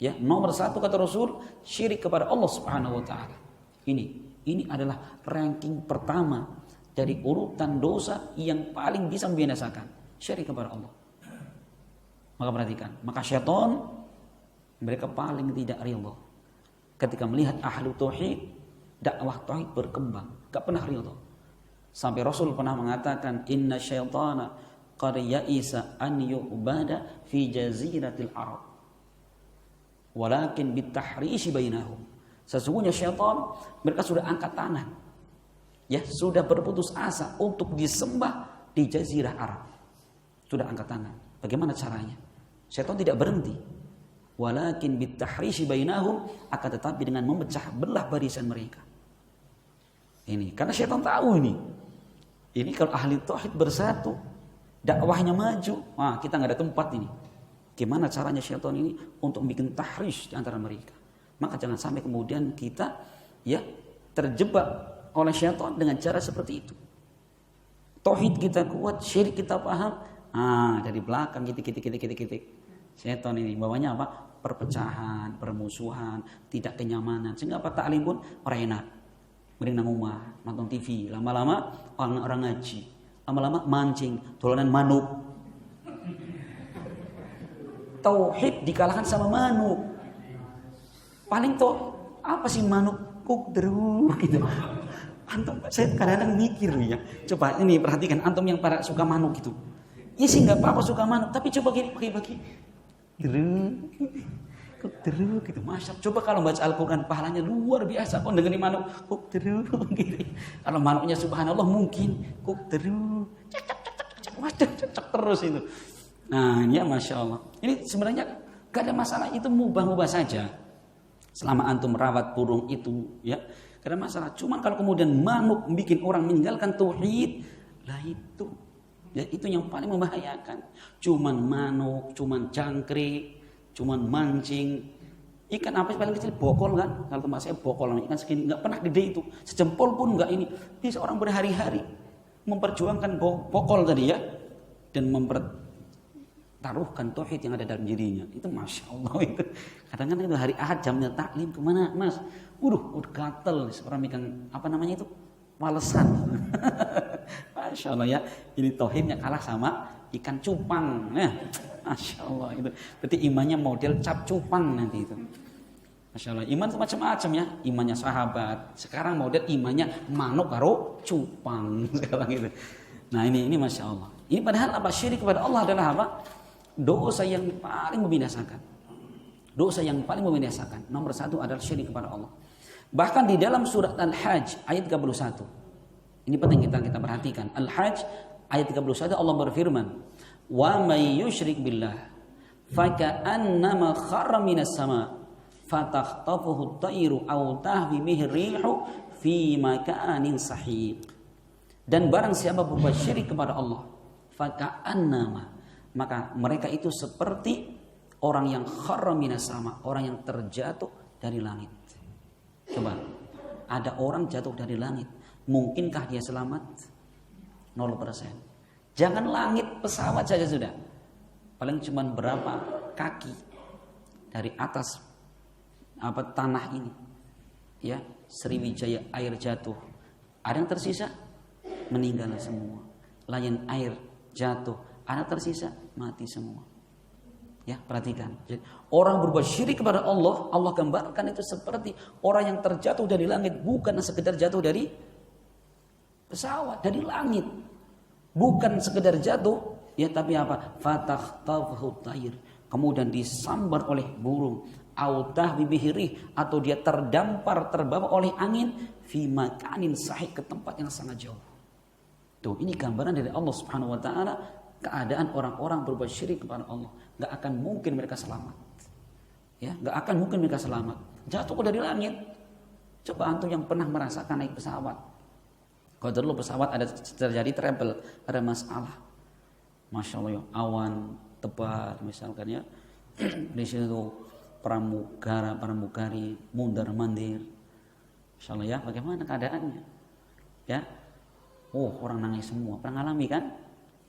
Speaker 1: Ya, nomor 1 kata Rasul, syirik kepada Allah Subhanahu wa taala. Ini adalah ranking pertama dari urutan dosa yang paling bisa membinasakan. Syirik kepada Allah. Maka perhatikan, maka syaitan mereka paling tidak ridha ketika melihat ahlu tauhid, dakwah tauhid berkembang, gak pernah ridha. Sampai Rasul pernah mengatakan, inna syaitana qad ya'isa an yu'bada fi jaziratil Arab, walakin bitahrishi bainahum. Sesungguhnya syaitan mereka sudah angkat tangan, ya, sudah berputus asa untuk disembah di jazirah Arab. Sudah angkat tangan. Bagaimana caranya? Syaitan tidak berhenti. Walakin bitahrishi bainahum, akan tetapi dengan memecah belah barisan mereka. Ini karena syaitan tahu ini. Ini kalau ahli tauhid bersatu, dakwahnya maju, kita nggak ada tempat ini. Gimana caranya syaitan ini untuk bikin tahrish di antara mereka? Maka jangan sampai kemudian kita ya terjebak oleh syaitan dengan cara seperti itu. Tauhid kita kuat, syirik kita paham, dari belakang kitik. Syaitan ini bawanya apa? Perpecahan, permusuhan, tidak kenyamanan. Sehingga apa? Taklim pun orang enak. Mending nang omah, nonton TV. Lama-lama orang ngaji. Lama-lama mancing, dolanan manuk. Tauhid dikalahkan sama manuk. Paling apa sih manuk? Kukderu gitu. Antum, saya kadang-kadang mikir ya. Coba ini perhatikan antum yang para suka manuk gitu. Ya sih nggak apa-apa suka manuk, tapi coba gini bagi-bagi. Kuk gitu. Masya Allah. Coba kalau baca Al-Quran pahalanya luar biasa. Kok dengerin manuk kuk gitu. Kalau manuknya subhanallah mungkin kuk cek terus itu. Nah ya Masya Allah. Ini sebenarnya gak ada masalah, itu mubah-mubah saja. Selama antum merawat burung itu ya gak ada masalah. Cuman kalau kemudian manuk bikin orang meninggalkan tauhid, lah itu ya itu yang paling membahayakan. Cuman manuk, cuman jangkrik, cuman mancing. Ikan apa sih paling kecil? Bokol kan? Kalau tempat saya bokol, ikan segini nggak pernah gede itu, sejempol pun nggak ini. Bisa orang berhari-hari memperjuangkan bokol tadi ya, dan mempertaruhkan tauhid yang ada dalam dirinya. Itu Masya Allah itu. Kadang-kadang itu hari Ahad jamnya taklim kemana Mas? Udah gatel seorang ikan apa namanya itu? Walesan. Masya Allah ya, ini tauhidnya kalah sama ikan cupang. Nah, Masya Allah itu. Berarti imannya model cap cupang nanti itu. Masya Allah, iman itu macam-macam ya. Imannya sahabat. Sekarang model imannya manuk karo cupang sekarang itu. Nah ini Masya Allah. Ini padahal apa? Syirik kepada Allah adalah apa? Dosa yang paling membinasakan. Dosa yang paling membinasakan. Nomor 1 adalah syirik kepada Allah. Bahkan di dalam surat Al-Hajj ayat 31. Ini penting kita perhatikan. Al-Hajj ayat 31 Allah berfirman, "Wa may yusyrik billah faka'annama kharra minas sama fatakhtafuhu at-tayru aw tahwi bihi ar-rihu fi makanin sahiq." Dan barang siapa berbuat syirik kepada Allah, faka'annama, maka mereka itu seperti orang yang kharra minas sama, orang yang terjatuh dari langit. Coba, ada orang jatuh dari langit, mungkinkah dia selamat? 0%. Jangan langit, pesawat saja sudah. Paling cuma berapa kaki dari atas tanah ini. Ya, Sriwijaya air jatuh. Ada yang tersisa? Meninggal semua. Lion Air jatuh. Ada tersisa? Mati semua. Ya, perhatikan. Jadi, orang berbuat syirik kepada Allah, Allah gambarkan itu seperti orang yang terjatuh dari langit, bukan sekedar jatuh dari pesawat, dari langit. Bukan sekedar jatuh, ya, tapi apa? Fatakhtafahu tayr. Kemudian disambar oleh burung, autah bibihirih, atau dia terdampar, terbawa oleh angin, fi makanin sahih, ke tempat yang sangat jauh. Tuh, ini gambaran dari Allah Subhanahu wa taala keadaan orang-orang berbuat syirik kepada Allah. Gak akan mungkin mereka selamat. Ya, gak akan mungkin mereka selamat. Jatuh dari langit. Coba antum yang pernah merasakan naik pesawat. Kalau dulu pesawat ada terjadi trouble, ada masalah. Masya Allah, awan tebal misalkan ya. Di situ pramugari mundar mandir. Masya Allah ya, bagaimana keadaannya? Ya, orang nangis semua. Pernah ngalami kan?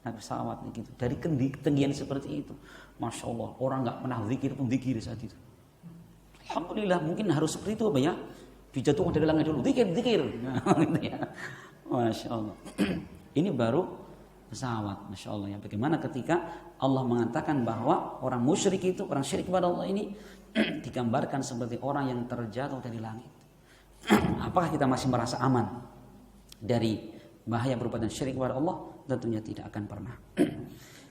Speaker 1: Naik pesawat gitu. Dari ketinggian seperti itu, Masya Allah, orang nggak pernah zikir pun zikir saat itu. Alhamdulillah, mungkin harus seperti itu apa ya? Dijatuhkan dari langit dulu, zikir. Nah, gitu ya. Masya Allah. Ini baru pesawat, Masya Allah ya. Bagaimana ketika Allah mengatakan bahwa orang musyrik itu, orang syirik kepada Allah ini digambarkan seperti orang yang terjatuh dari langit. Apakah kita masih merasa aman dari bahaya perbuatan syirik kepada Allah? Tentunya tidak akan pernah.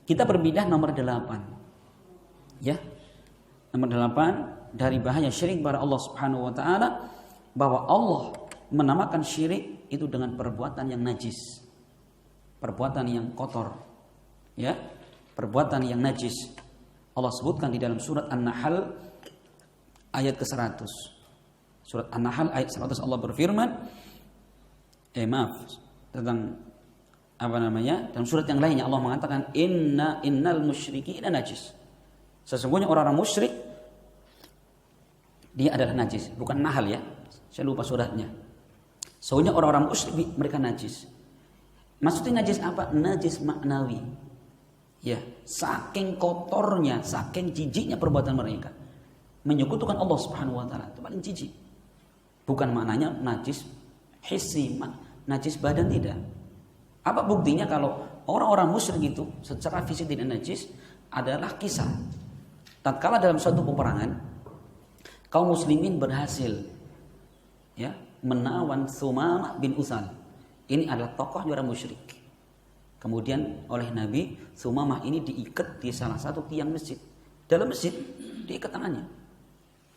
Speaker 1: Kita berpindah nomor 8. Ya. Nomor 8 dari bahaya syirik kepada Allah Subhanahu wa taala, bahwa Allah menamakan syirik itu dengan perbuatan yang najis. Perbuatan yang kotor. Ya. Perbuatan yang najis. Allah sebutkan di dalam surat An-Nahl ayat ke-100. Surat An-Nahl ayat 100 Allah berfirman, tentang dalam surat yang lainnya Allah mengatakan innal musyrikina najis. Sesungguhnya orang-orang musyrik dia adalah najis, bukan Nahl ya. Saya lupa suratnya. Sesungguhnya orang-orang musyrik mereka najis. Maksudnya najis apa? Najis maknawi. Ya, saking kotornya, saking jijiknya perbuatan mereka menyekutukan Allah Subhanahu wa taala, itu paling jijik. Bukan maknanya najis hissi, najis badan, tidak. Apa buktinya kalau orang-orang musyrik itu secara fisik tidak najis? Adalah kisah tatkala dalam suatu peperangan kaum muslimin berhasil ya menawan Sumamah bin Utsal. Ini adalah tokoh orang musyrik. Kemudian oleh Nabi, Sumamah ini diikat di salah satu tiang masjid. Dalam masjid diikat tangannya.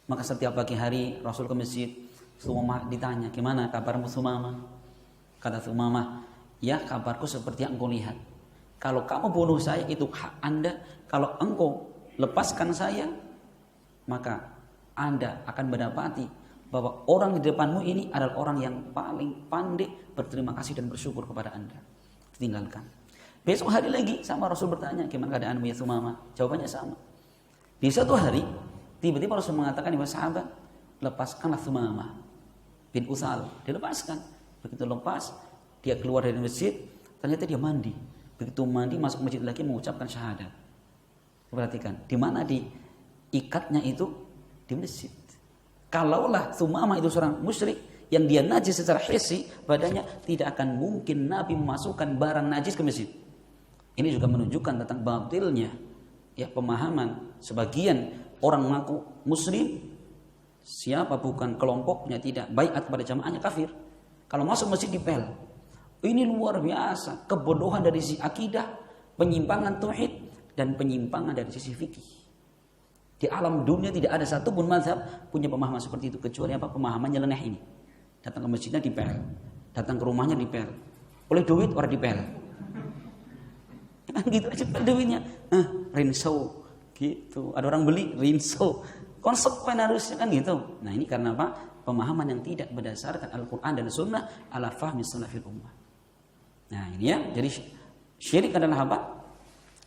Speaker 1: Maka setiap pagi hari Rasul ke masjid, Sumamah ditanya, "Gimana kabarmu Sumamah?" Kata Sumamah, "Ya, kabarku seperti yang engkau lihat. Kalau kamu bunuh saya itu hak Anda. Kalau engkau lepaskan saya, maka Anda akan mendapati bahwa orang di depanmu ini adalah orang yang paling pandai berterima kasih dan bersyukur kepada Anda." Tinggalkan. Besok hari lagi sama Rasul bertanya, "Gimana keadaanmu ya Sumamah?" Jawabannya sama. Di suatu hari tiba-tiba Rasul mengatakan kepada sahabat, "Lepaskanlah Sumamah bin Utsal." Dilepaskan. Begitu lepas, dia keluar dari masjid, ternyata dia mandi. Begitu mandi masuk masjid lagi mengucapkan syahadat. Perhatikan, di mana diikatnya itu? Di masjid. Kalaulah Sumamah itu seorang musyrik yang dia najis secara hissi badannya, tidak akan mungkin Nabi memasukkan barang najis ke masjid. Ini juga menunjukkan tentang batilnya ya pemahaman sebagian orang mengaku muslim, siapa bukan kelompoknya tidak baiat pada jamaahnya kafir. Kalau masuk masjid dipel. Ini luar biasa kebodohan dari sisi akidah, penyimpangan tauhid dan penyimpangan dari sisi fikih. Di alam dunia tidak ada satupun mazhab punya pemahaman seperti itu kecuali apa? Pemahamannya nyeleneh ini. Datang ke masjidnya dipel, datang ke rumahnya dipel. Oleh duit orang dipel. Kan gitu aja duitnya. Rinso gitu. Ada orang beli rinso. Konsekuen harusnya kan gitu. Nah, ini karena apa? Pemahaman yang tidak berdasarkan Al-Qur'an dan Sunnah ala fahmi salafil ummah. Nah, ini ya. Jadi Syirik adalah apa?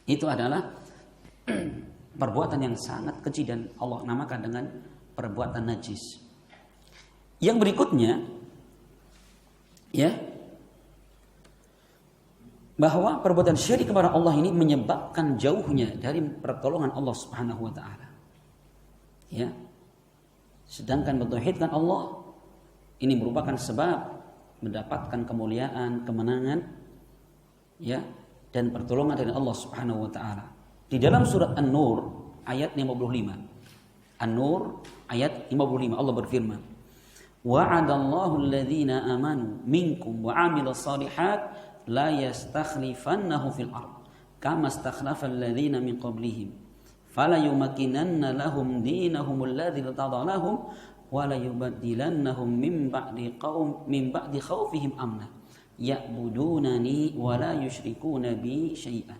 Speaker 1: Itu adalah perbuatan yang sangat keji dan Allah namakan dengan perbuatan najis. Yang berikutnya, ya, bahwa perbuatan syirik kepada Allah ini menyebabkan jauhnya dari pertolongan Allah Subhanahu wa taala. Ya. Sedangkan mentauhidkan Allah ini merupakan sebab mendapatkan kemuliaan, kemenangan, ya, dan pertolongan dari Allah Subhanahu wa taala. Di dalam surat An-Nur ayat 55. An-Nur ayat 55 Allah berfirman, "Wa'adallahu alladhina amanu minkum wa 'amilus shalihat la yastakhlifannahu fil ard kama istakhlafa alladhina min qablihim fala yumakkinanna lahum dinahum alladhi irtada lahum wa la yubaddilannahum min ba'di khawfihim amna ya'budunani wa la yusyrikuna bi syai'an."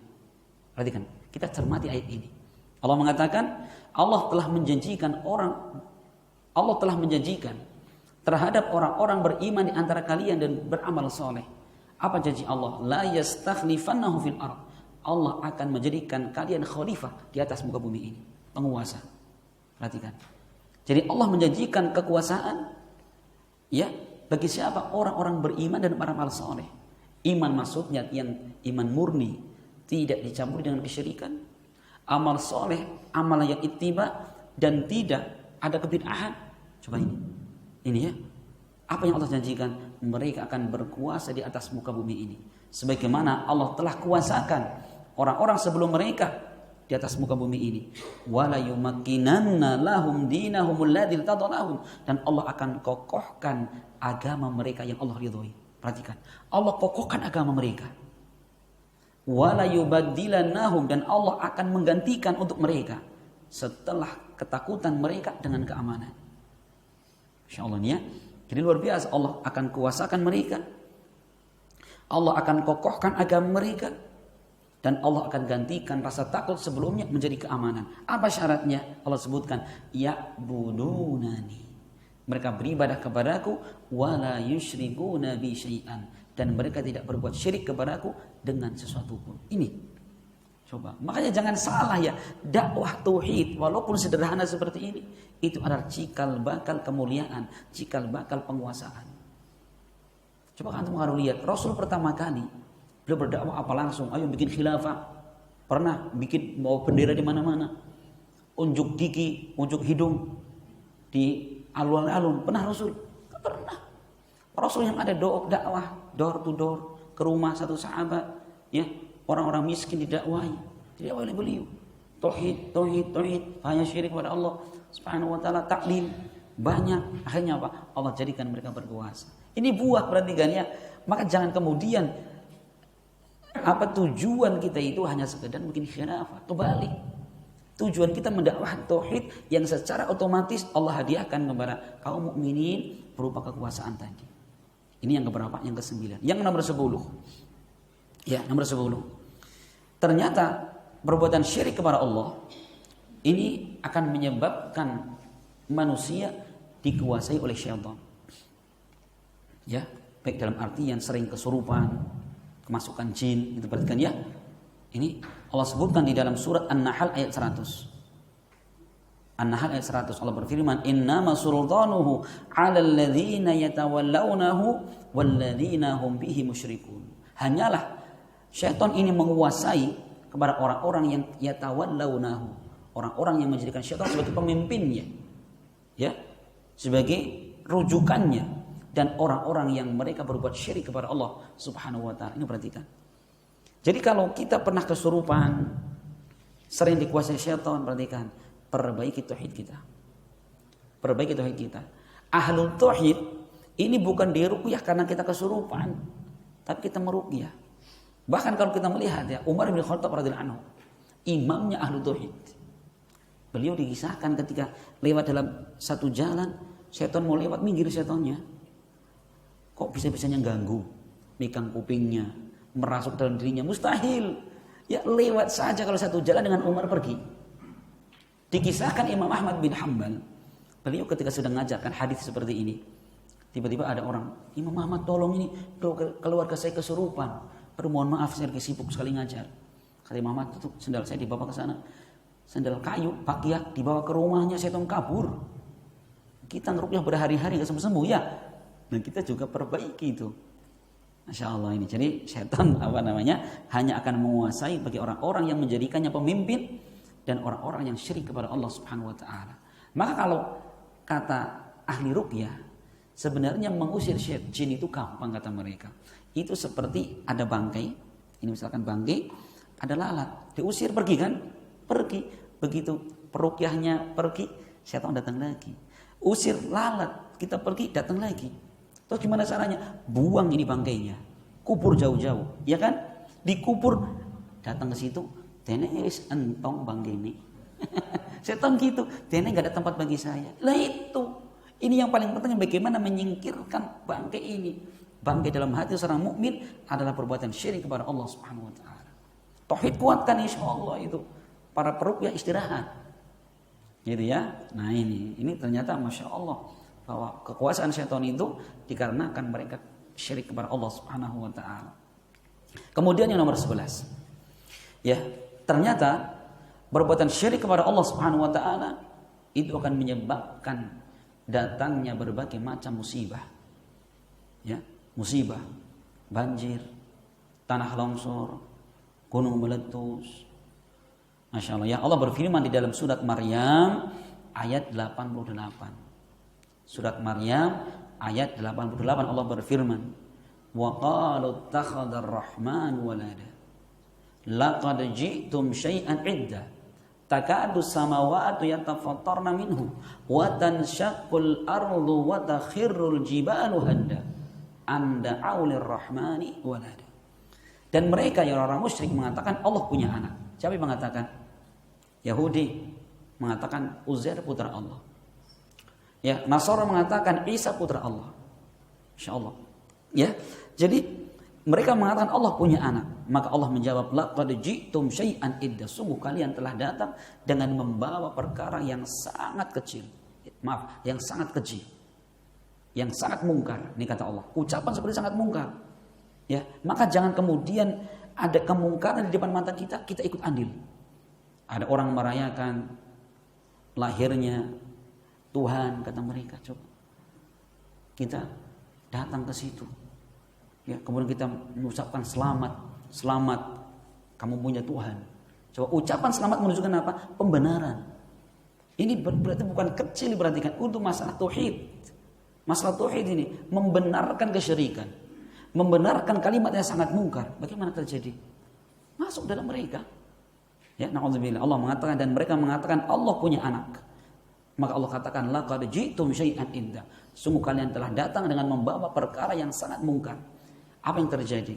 Speaker 1: Perhatikan, kita cermati ayat ini. Allah mengatakan Allah telah menjanjikan terhadap orang-orang beriman di antara kalian dan beramal soleh. Apa janji Allah? La yastakhlifannahu fil ard. Allah akan menjadikan kalian khalifah di atas muka bumi ini, penguasa. Perhatikan. Jadi Allah menjanjikan kekuasaan, ya, bagi siapa? Orang-orang beriman dan beramal soleh. Iman maksudnya yang iman murni, tidak dicampuri dengan kesyirikan. Amal soleh, amal yang ittiba, dan tidak ada kebid'ahan. Coba ini ya. Apa yang Allah janjikan? Mereka akan berkuasa di atas muka bumi ini. Sebagaimana Allah telah kuasakan orang-orang sebelum mereka di atas muka bumi ini. Wala yumakkinanna lahum dinahumul ladzii irtada lahum, dan Allah akan kokohkan agama mereka yang Allah ridhoi. Perhatikan, Allah kokohkan agama mereka. Wala yubaddilannahum, dan Allah akan menggantikan untuk mereka setelah ketakutan mereka dengan keamanan. Insyaallah nih ya. Jadi luar biasa, Allah akan kuasakan mereka. Allah akan kokohkan agama mereka, dan Allah akan gantikan rasa takut sebelumnya menjadi keamanan. Apa syaratnya? Allah sebutkan, ya'budunani. Mereka beribadah kepadaku, wala yusyrikuna bi syai'an, dan mereka tidak berbuat syirik kepadaku dengan sesuatu pun. Ini. Coba, makanya jangan salah ya, dakwah tauhid walaupun sederhana seperti ini, itu adalah cikal bakal kemuliaan, cikal bakal penguasaan. Coba antum harus lihat, Rasul pertama kali beliau berdakwah apa langsung, ayo bikin khilafah. Pernah bikin bawa bendera di mana-mana, unjuk gigi, unjuk hidung di alun-alun, pernah Rasul? Tidak pernah. Rasul yang ada dakwah door to door ke rumah satu sahabat, ya, orang-orang miskin didakwahi oleh beliau. Tauhid, hanya syirik kepada Allah Subhanahu wa taala, taklim banyak. Akhirnya apa? Allah jadikan mereka berkuasa. Ini buah, perhatikan ya. Maka jangan kemudian apa tujuan kita itu hanya sekedar bikin khilafah. Kebalik. Tujuan kita mendakwah tauhid yang secara otomatis Allah hadiahkan kepada kaum mukminin berupa kekuasaan tadi. Ini yang keberapa? Yang ke-9. Yang nomor 10. Ya, nomor 10. Ternyata perbuatan syirik kepada Allah ini akan menyebabkan manusia dikuasai oleh syaitan. Ya, baik dalam artian sering kesurupan, kemasukan jin, itu perhatikan ya. Ini Allah sebutkan di dalam surat An-Nahl ayat 100. An-Nahl ayat 100 Allah berfirman, "Innama sultanuhu 'alal ladzina yatawallawnahu wal ladzina hum bihi musyrikun." Hanyalah syaitan ini menguasai kepada orang-orang yang yatawallawnahu, orang-orang yang menjadikan syaitan sebagai pemimpinnya, ya, sebagai rujukannya, dan orang-orang yang mereka berbuat syirik kepada Allah Subhanahu wa taala. Ini perhatikan. Jadi kalau kita pernah kesurupan, sering dikuasai syaitan, perhatikan, perbaiki tauhid kita. Perbaiki tauhid kita. Ahlul tauhid ini bukan diruqyah karena kita kesurupan, tapi kita meruqyah. Bahkan kalau kita melihat ya, Umar bin Khattab radhiyallahu anhu, imamnya ahlu tauhid. Beliau dikisahkan ketika lewat dalam satu jalan, setan mau lewat, minggir setannya. Kok bisa-bisanya ganggu, mikang kupingnya, merasuk dalam dirinya, mustahil. Ya lewat saja kalau satu jalan dengan Umar pergi. Dikisahkan Imam Ahmad bin Hanbal, beliau ketika sedang mengajarkan hadis seperti ini, tiba-tiba ada orang, "Imam Ahmad tolong ini, keluarga saya kesurupan." Aduh mohon maaf saya lagi sibuk sekali ngajar. Kata Imam Ahmad, itu sendal saya dibawa ke sana. Sendal kayu, pakia dibawa ke rumahnya, setan kabur. Kita ngerukyah berhari-hari gak sembuh-sembuh ya. Nah kita juga perbaiki itu. Masya Allah ini. Jadi setan hanya akan menguasai bagi orang-orang yang menjadikannya pemimpin dan orang-orang yang syirik kepada Allah Subhanahu wa taala. Maka kalau kata ahli ruqyah, sebenarnya mengusir jin itu gampang kata mereka. Itu seperti ada bangkai, ini misalkan bangkai, ada lalat, diusir pergi kan? Pergi. Begitu peruqyahnya pergi, setan datang lagi. Usir lalat, kita pergi, datang lagi. Terus gimana caranya? Buang ini bangkainya, kubur jauh-jauh, ya kan? Dikubur, datang ke situ, tenek wis entong bangkai ini. Setan gitu, tenek nggak ada tempat bagi saya. Lah itu, ini yang paling penting bagaimana menyingkirkan bangkai ini. Bangkai dalam hati seorang mukmin adalah perbuatan syirik kepada Allah Subhanahu wa taala. Tauhid kuatkan insyaallah itu. Para peruqyah istirahat. Gitu ya. Nah ini ternyata Masya Allah bahwa kekuasaan syaitan itu dikarenakan mereka syirik kepada Allah Subhanahu wa taala. Kemudian yang nomor 11. Ya, ternyata perbuatan syirik kepada Allah Subhanahu wa taala itu akan menyebabkan datangnya berbagai macam musibah. Ya, musibah, banjir, tanah longsor, gunung meletus. Masya Allah, ya Allah berfirman di dalam surat Maryam ayat 88. Surat Maryam ayat 88 Allah berfirman, wa qalu ittakhadar rahman walada laqad ji'tum syai'an idda takadu samawati yatafattarna minhu wa tanshaqqul ardu wa takhirrul jibalu hadda anda aulir rahmani walada. Dan mereka yang orang musyrik mengatakan Allah punya anak. Siapa yang mengatakan? Yahudi mengatakan Uzair putra Allah. Ya, Nasara mengatakan Isa putra Allah. Insyaallah. Ya. Jadi mereka mengatakan Allah punya anak. Maka Allah menjawab, laqad ji'tum syai'an idda. Sungguh kalian telah datang dengan membawa perkara yang sangat kecil. Maaf, yang sangat kecil. Yang sangat mungkar. Ini kata Allah. Ucapan seperti sangat mungkar. Ya, maka jangan kemudian ada kemungkaran di depan mata kita ikut andil. Ada orang merayakan lahirnya Tuhan, kata mereka. Coba kita datang ke situ, ya, kemudian kita mengucapkan selamat, kamu punya Tuhan. Coba ucapan selamat menunjukkan apa? Pembenaran. Ini berarti bukan kecil, diperhatikan untuk masalah tauhid. Masalah tauhid ini membenarkan kesyirikan, membenarkan kalimat yang sangat mungkar. Bagaimana terjadi? Masuk dalam mereka. Ya, na'udzubillah. Allah mengatakan dan mereka mengatakan Allah punya anak. Maka Allah katakan laqad ji'tum syai'an idda. Sungguh kalian telah datang dengan membawa perkara yang sangat mungkar. Apa yang terjadi?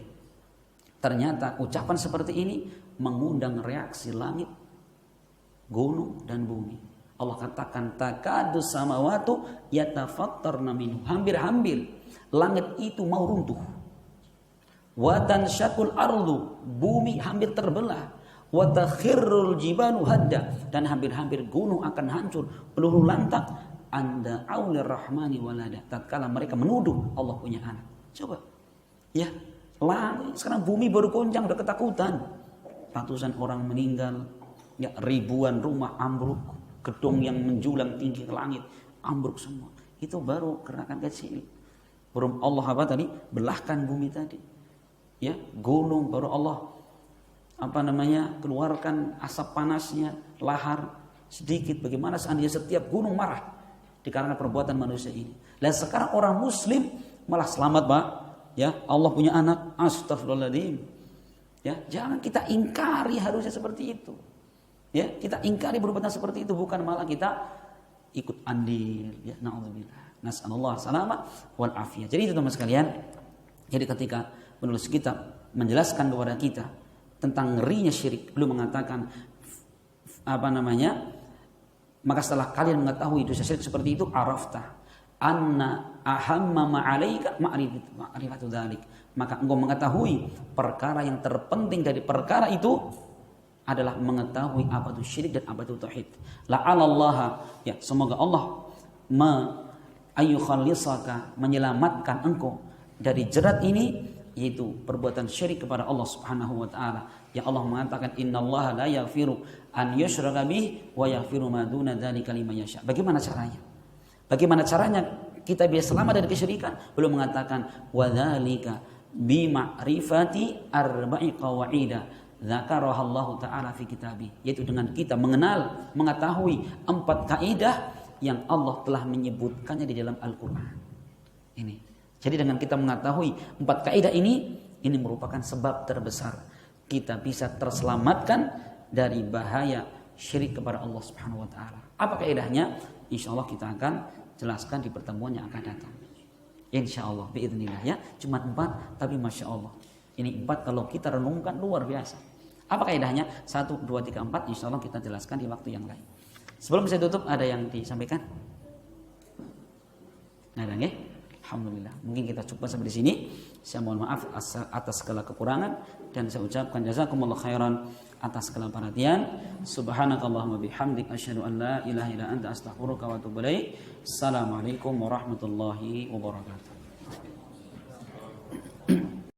Speaker 1: Ternyata ucapan seperti ini mengundang reaksi langit, gunung dan bumi. Allah katakan takadu samawatu yatafattarna minhu. Hampir-hampir langit itu mau runtuh. Wa tansyaqul ardu, bumi hampir terbelah. Wa takhirrul jibalu hadda, dan hampir-hampir gunung akan hancur peluru lantak. Anda aulir rahmani walada, tatkala mereka menuduh Allah punya anak. Coba ya, sekarang bumi baru goncang udah ketakutan, ratusan orang meninggal, ya, ribuan rumah ambruk, gedung yang menjulang tinggi ke langit ambruk semua. Itu baru gerakan kecil. Baru Allah belahkan bumi tadi, ya, gunung baru Allah keluarkan asap panasnya, lahar sedikit. Bagaimana seandainya setiap gunung marah dikarenakan perbuatan manusia ini. Dan sekarang orang muslim malah selamat, Pak. Ya, Allah punya anak. Astagfirullahaladzim. Ya, jangan kita ingkari harusnya seperti itu. Ya, kita ingkari perbuatan seperti itu, bukan malah kita ikut andil. Ya, na'udzubillah. Nas'alullah salamah wal afiyah. Jadi itu teman sekalian. Jadi ketika penulis kitab menjelaskan kepada kita tentang ngerinya syirik, belum mengatakan maka setelah kalian mengetahui dosa syirik seperti itu, arafta anna ahamma ma'alaika ma'rifatu dzalik, maka engkau mengetahui perkara yang terpenting dari perkara itu adalah mengetahui apa itu syirik dan apa itu tauhid. La'allallaha, ya, semoga Allah ayyukhallisaka, menyelamatkan engkau dari jerat ini, yaitu perbuatan syirik kepada Allah Subhanahu wa taala. Ya Allah mengatakan innallaha la yaghfiru an yushraka bih wa yaghfiru ma duna dzalika liman yasha. Bagaimana caranya? Bagaimana caranya kita bisa selamat dari kesyirikan? Belum mengatakan wa dzalika bi ma'rifati arba'i qawaidah dzakaraha Allah taala fi kitabih, yaitu dengan kita mengenal, mengetahui 4 kaidah yang Allah telah menyebutkannya di dalam Al-Qur'an. Ini. Jadi dengan kita mengetahui 4 kaidah ini merupakan sebab terbesar kita bisa terselamatkan dari bahaya syirik kepada Allah Subhanahu wa taala. Apa kaidahnya? Insyaallah kita akan jelaskan di pertemuan yang akan datang. Insyaallah biidznillah ya. Cuma 4 tapi Masya Allah. Ini 4 kalau kita renungkan luar biasa. Apa kaidahnya? 1, 2, 3, 4 insyaallah kita jelaskan di waktu yang lain. Sebelum saya tutup ada yang disampaikan? Ada nggih? Alhamdulillah. Mungkin kita cukup sampai di sini. Saya mohon maaf atas segala kekurangan dan saya ucapkan jazakumullah khairan atas segala perhatian. Subhanakallahumma bihamdik asyhadu an la ilaha illa anta astaghfiruka wa atubu ilaik. Assalamualaikum warahmatullahi wabarakatuh.